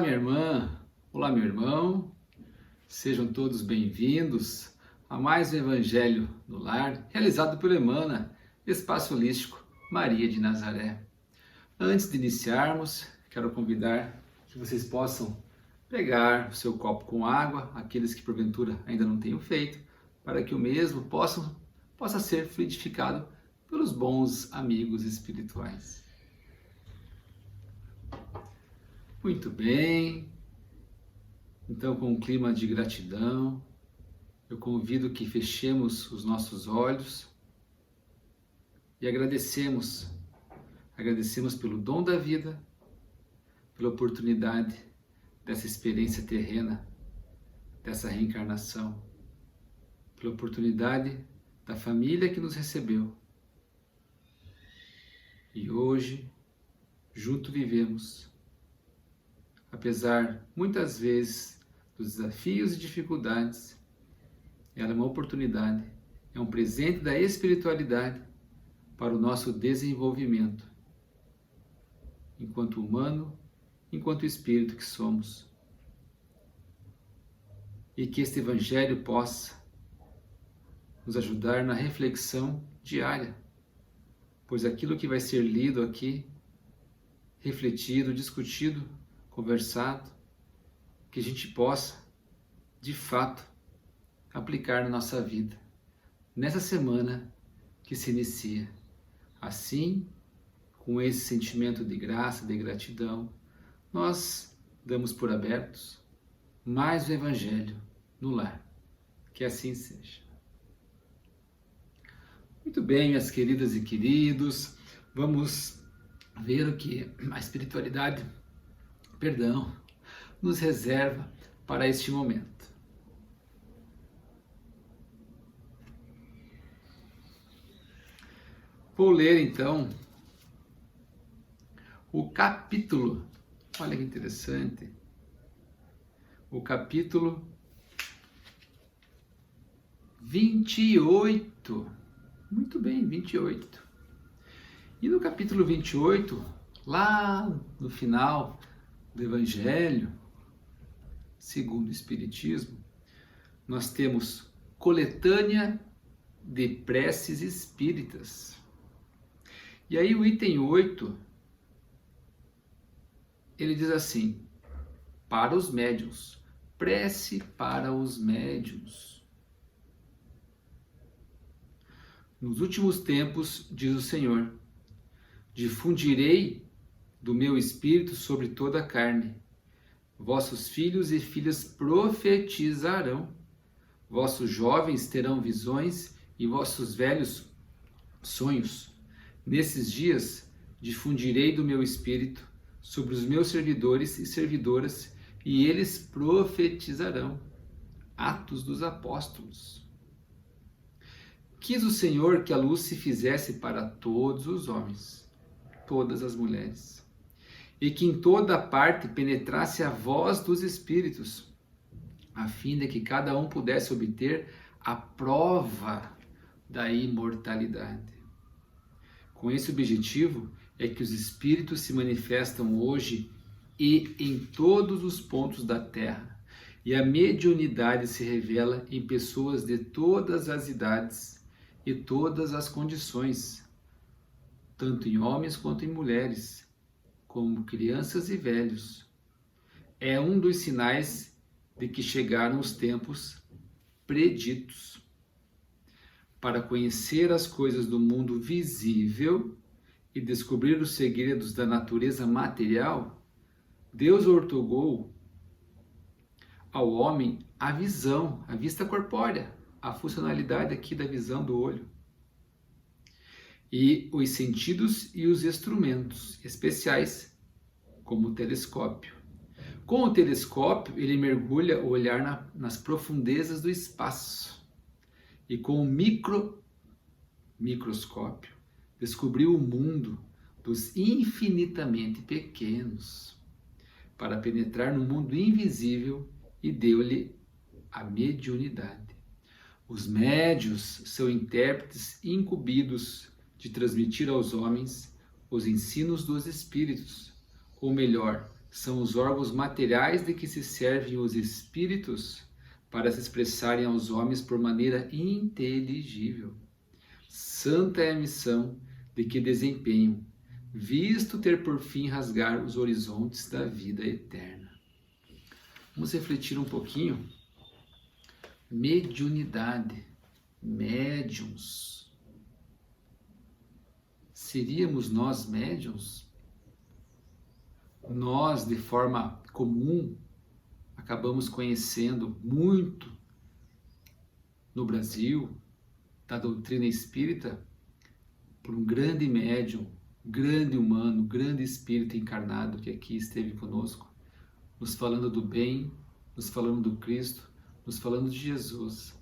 Olá, minha irmã, olá, meu irmão, sejam todos bem-vindos a mais um Evangelho no Lar, realizado por Emana, Espaço Holístico Maria de Nazaré. Antes de iniciarmos, quero convidar que vocês possam pegar o seu copo com água, aqueles que porventura ainda não tenham feito, para que o mesmo possa ser fluidificado pelos bons amigos espirituais. Muito bem, então com um clima de gratidão, eu convido que fechemos os nossos olhos e agradecemos pelo dom da vida, pela oportunidade dessa experiência terrena, dessa reencarnação, pela oportunidade da família que nos recebeu. E hoje, junto vivemos. Apesar, muitas vezes, dos desafios e dificuldades, ela é uma oportunidade, é um presente da espiritualidade para o nosso desenvolvimento, enquanto humano, enquanto espírito que somos. E que este Evangelho possa nos ajudar na reflexão diária, pois aquilo que vai ser lido aqui, refletido, discutido, conversado, que a gente possa, de fato, aplicar na nossa vida, nessa semana que se inicia. Assim, com esse sentimento de graça, de gratidão, nós damos por abertos mais o Evangelho no lar. Que assim seja. Muito bem, minhas queridas e queridos, vamos ver o que a espiritualidade nos reserva para este momento. Vou ler então o capítulo, olha que interessante, o capítulo 28, muito bem, 28. E no capítulo 28, lá no final do Evangelho, segundo o Espiritismo, nós temos coletânea de preces espíritas. E aí o item 8, ele diz assim, para os médiuns, prece para os médiuns. Nos últimos tempos, diz o Senhor, difundirei do meu espírito sobre toda a carne. Vossos filhos e filhas profetizarão. Vossos jovens terão visões e vossos velhos sonhos. Nesses dias difundirei do meu espírito sobre os meus servidores e servidoras, e eles profetizarão. Atos dos Apóstolos. Quis o Senhor que a luz se fizesse para todos os homens, todas as mulheres, e que em toda parte penetrasse a voz dos Espíritos, a fim de que cada um pudesse obter a prova da imortalidade. Com esse objetivo é que os Espíritos se manifestam hoje e em todos os pontos da Terra, e a mediunidade se revela em pessoas de todas as idades e todas as condições, tanto em homens quanto em mulheres, como crianças e velhos. É um dos sinais de que chegaram os tempos preditos. Para conhecer as coisas do mundo visível e descobrir os segredos da natureza material, Deus outorgou ao homem a visão, a vista corpórea, a funcionalidade aqui da visão do olho, e os sentidos e os instrumentos especiais, como o telescópio. Com o telescópio, ele mergulha o olhar nas profundezas do espaço, e com o microscópio, descobriu o mundo dos infinitamente pequenos, para penetrar no mundo invisível, e deu-lhe a mediunidade. Os médios são intérpretes incumbidos de transmitir aos homens os ensinos dos espíritos, ou melhor, são os órgãos materiais de que se servem os espíritos para se expressarem aos homens por maneira inteligível. Santa é a missão de que desempenham, visto ter por fim rasgar os horizontes da vida eterna. Vamos refletir um pouquinho. Mediunidade, médiuns. Seríamos nós médiuns? Nós, de forma comum, acabamos conhecendo muito no Brasil da doutrina espírita por um grande médium, grande humano, grande espírito encarnado que aqui esteve conosco, nos falando do bem, nos falando do Cristo, nos falando de Jesus,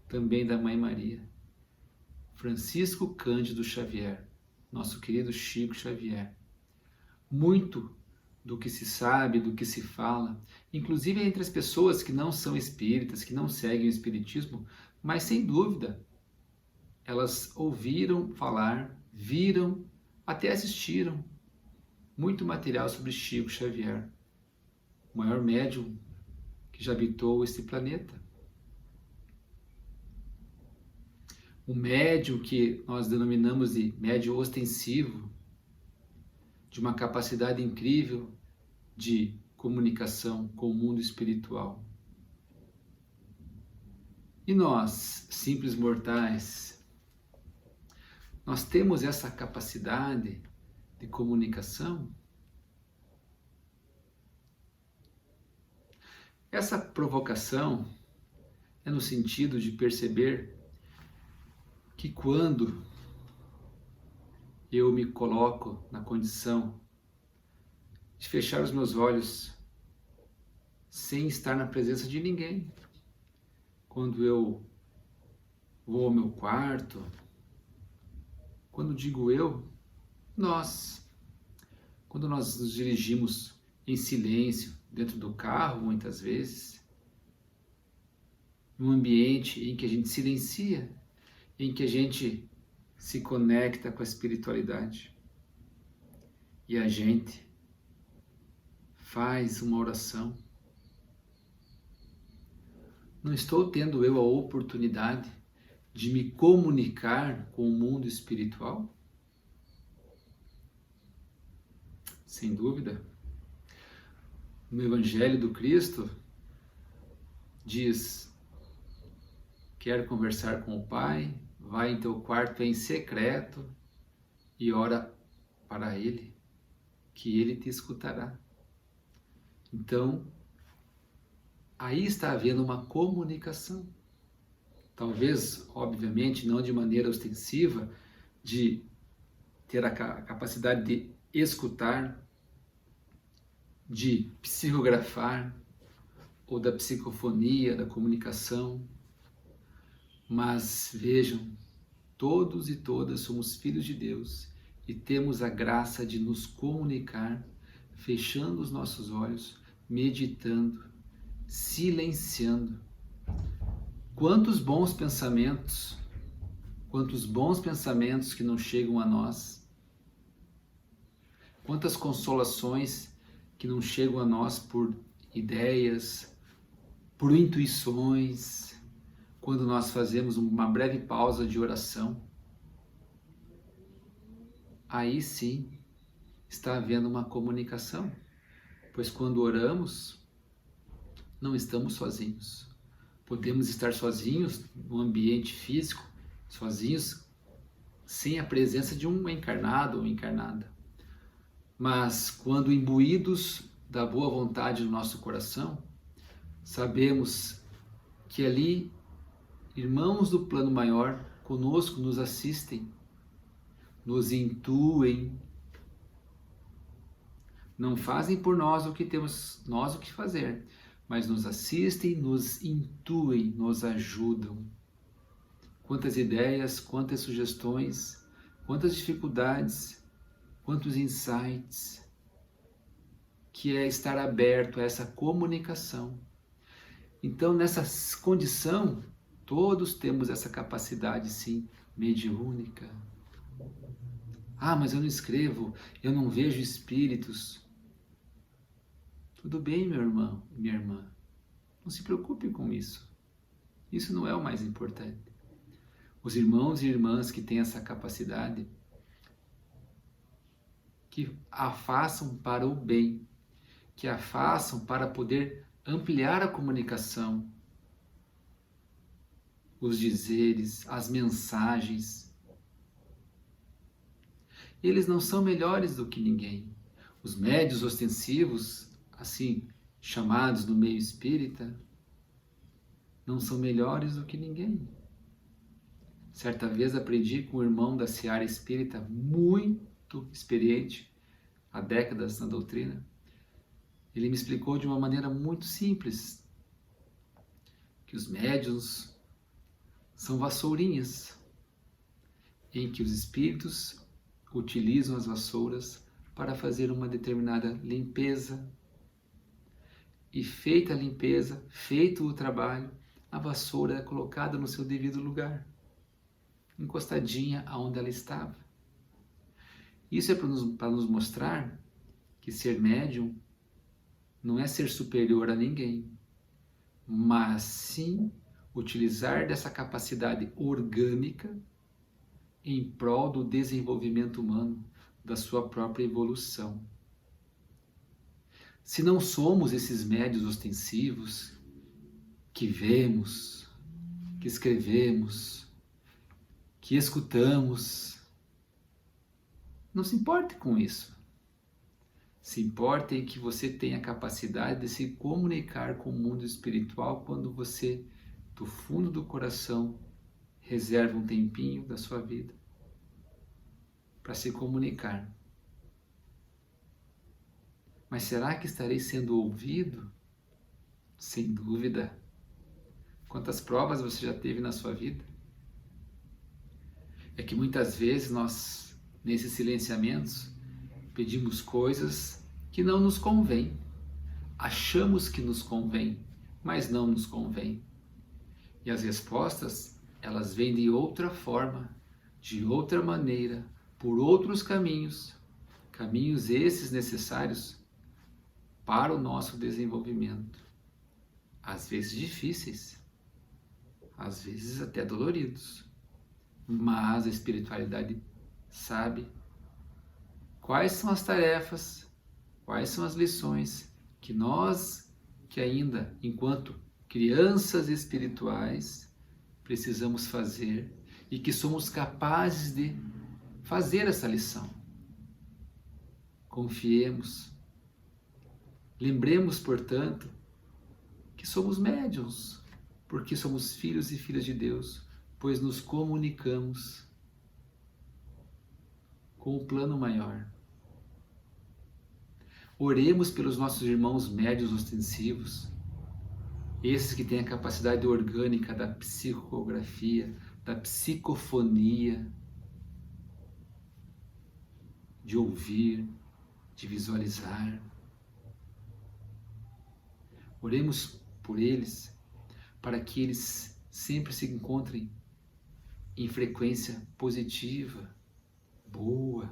também da Mãe Maria. Francisco Cândido Xavier, nosso querido Chico Xavier. Muito do que se sabe, do que se fala, inclusive entre as pessoas que não são espíritas, que não seguem o espiritismo, mas sem dúvida, elas ouviram falar, viram, até assistiram muito material sobre Chico Xavier, o maior médium que já habitou este planeta. Um médium que nós denominamos de médium ostensivo, de uma capacidade incrível de comunicação com o mundo espiritual. E nós, simples mortais, nós temos essa capacidade de comunicação? Essa provocação é no sentido de perceber que quando eu me coloco na condição de fechar os meus olhos sem estar na presença de ninguém, quando eu vou ao meu quarto, quando digo eu, nós, quando nós nos dirigimos em silêncio dentro do carro, muitas vezes, num ambiente em que a gente silencia, em que a gente se conecta com a espiritualidade e a gente faz uma oração. Não estou tendo eu a oportunidade de me comunicar com o mundo espiritual? Sem dúvida. No Evangelho do Cristo diz: quer conversar com o Pai? Vai em teu quarto em secreto e ora para Ele, que Ele te escutará. Então, aí está havendo uma comunicação. Talvez, obviamente, não de maneira ostensiva, de ter a capacidade de escutar, de psicografar, ou da psicofonia, da comunicação. Mas vejam, todos e todas somos filhos de Deus e temos a graça de nos comunicar, fechando os nossos olhos, meditando, silenciando. Quantos bons pensamentos que não chegam a nós, quantas consolações que não chegam a nós por ideias, por intuições, quando nós fazemos uma breve pausa de oração. Aí sim está havendo uma comunicação, pois quando oramos, não estamos sozinhos. Podemos estar sozinhos no ambiente físico, sozinhos, sem a presença de um encarnado ou encarnada. Mas quando imbuídos da boa vontade do nosso coração, sabemos que ali irmãos do plano maior conosco nos assistem, nos intuem, não fazem por nós o que temos nós o que fazer, mas nos assistem, nos intuem, nos ajudam. Quantas ideias, quantas sugestões, quantas dificuldades, quantos insights, que é estar aberto a essa comunicação. Então, nessa condição, todos temos essa capacidade, sim, mediúnica. Ah, mas eu não escrevo, eu não vejo espíritos. Tudo bem, meu irmão e minha irmã. Não se preocupe com isso. Isso não é o mais importante. Os irmãos e irmãs que têm essa capacidade, que a façam para o bem, que a façam para poder ampliar a comunicação, os dizeres, as mensagens. Eles não são melhores do que ninguém. Os médios ostensivos, assim chamados no meio espírita, não são melhores do que ninguém. Certa vez aprendi com um irmão da seara espírita muito experiente, há décadas na doutrina. Ele me explicou de uma maneira muito simples que os médiuns são vassourinhas, em que os espíritos utilizam as vassouras para fazer uma determinada limpeza. E feita a limpeza, feito o trabalho, a vassoura é colocada no seu devido lugar, encostadinha aonde ela estava. Isso é para nos mostrar que ser médium não é ser superior a ninguém, mas sim utilizar dessa capacidade orgânica em prol do desenvolvimento humano, da sua própria evolução. Se não somos esses médios ostensivos que vemos, que escrevemos, que escutamos, não se importe com isso. Se importe em que você tenha a capacidade de se comunicar com o mundo espiritual quando você, do fundo do coração, reserva um tempinho da sua vida para se comunicar. Mas será que estarei sendo ouvido? Sem dúvida. Quantas provas você já teve na sua vida? É que muitas vezes nós, nesses silenciamentos, pedimos coisas que não nos convêm. Achamos que nos convém, mas não nos convém. E as respostas, elas vêm de outra forma, de outra maneira, por outros caminhos. Caminhos esses necessários para o nosso desenvolvimento. Às vezes difíceis, às vezes até doloridos. Mas a espiritualidade sabe quais são as tarefas, quais são as lições que nós, que ainda, enquanto crianças espirituais, precisamos fazer e que somos capazes de fazer essa lição. Confiemos. Lembremos, portanto, que somos médiuns, porque somos filhos e filhas de Deus, pois nos comunicamos com o plano maior. Oremos pelos nossos irmãos médiuns ostensivos, esses que têm a capacidade orgânica da psicografia, da psicofonia, de ouvir, de visualizar. Oremos por eles, para que eles sempre se encontrem em frequência positiva, boa,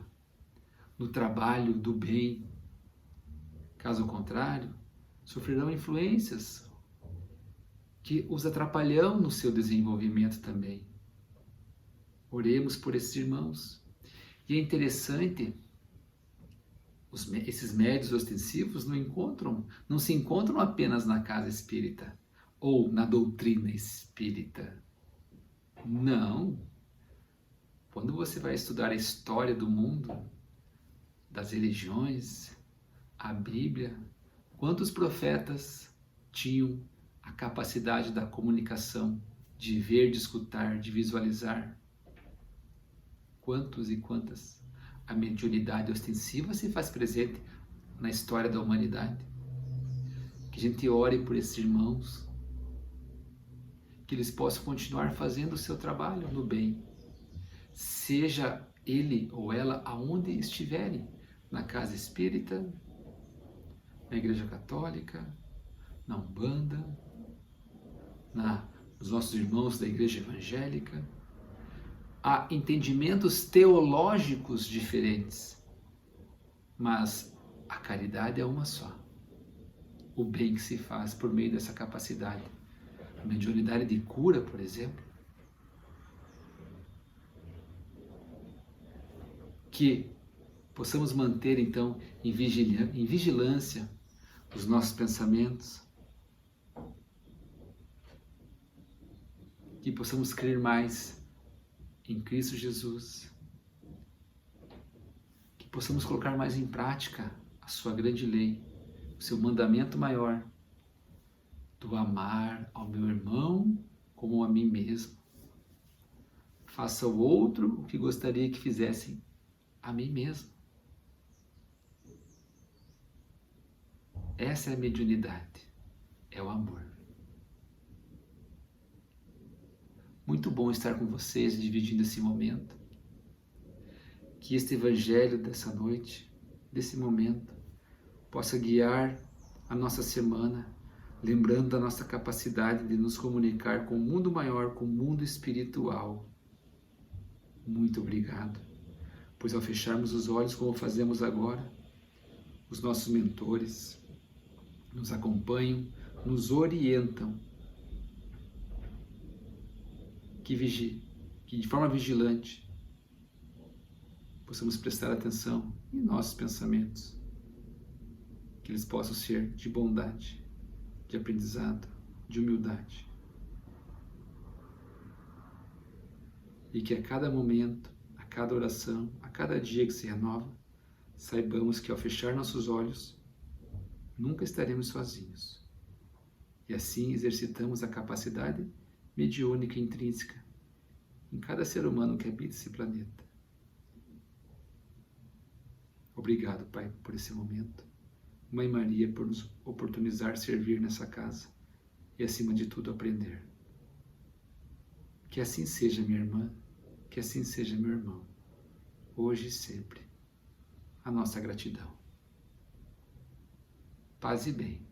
no trabalho do bem. Caso contrário, sofrerão influências que os atrapalham no seu desenvolvimento também. Oremos por esses irmãos. E é interessante, esses médios ostensivos não se encontram apenas na casa espírita ou na doutrina espírita. Não. Quando você vai estudar a história do mundo, das religiões, a Bíblia, quantos profetas tinham a capacidade da comunicação, de ver, de escutar, de visualizar? Quantos e quantas? A mediunidade ostensiva se faz presente na história da humanidade. Que a gente ore por esses irmãos, que eles possam continuar fazendo o seu trabalho no bem, seja ele ou ela aonde estiverem, na casa espírita, na igreja católica, na Umbanda, nos nossos irmãos da igreja evangélica. Há entendimentos teológicos diferentes, mas a caridade é uma só. o bem que se faz por meio dessa capacidade. A mediunidade de cura, por exemplo, que possamos manter então em vigilância os nossos pensamentos, que possamos crer mais em Cristo Jesus, que possamos colocar mais em prática a sua grande lei, o seu mandamento maior, do amar ao meu irmão como a mim mesmo. Faça ao outro o que gostaria que fizessem a mim mesmo. Essa é a mediunidade, é o amor. Muito bom estar com vocês, dividindo esse momento. Que este evangelho dessa noite, desse momento, possa guiar a nossa semana, lembrando da nossa capacidade de nos comunicar com o mundo maior, com o mundo espiritual. Muito obrigado, pois ao fecharmos os olhos, como fazemos agora, os nossos mentores nos acompanham, nos orientam, que de forma vigilante possamos prestar atenção em nossos pensamentos, que eles possam ser de bondade, de aprendizado, de humildade. E que a cada momento, a cada oração, a cada dia que se renova, saibamos que ao fechar nossos olhos, nunca estaremos sozinhos. E assim exercitamos a capacidade mediúnica intrínseca em cada ser humano que habita esse planeta. Obrigado, Pai, por esse momento. Mãe Maria, por nos oportunizar servir nessa casa e, acima de tudo, aprender. Que assim seja, minha irmã, que assim seja, meu irmão, hoje e sempre. A nossa gratidão. Paz e bem.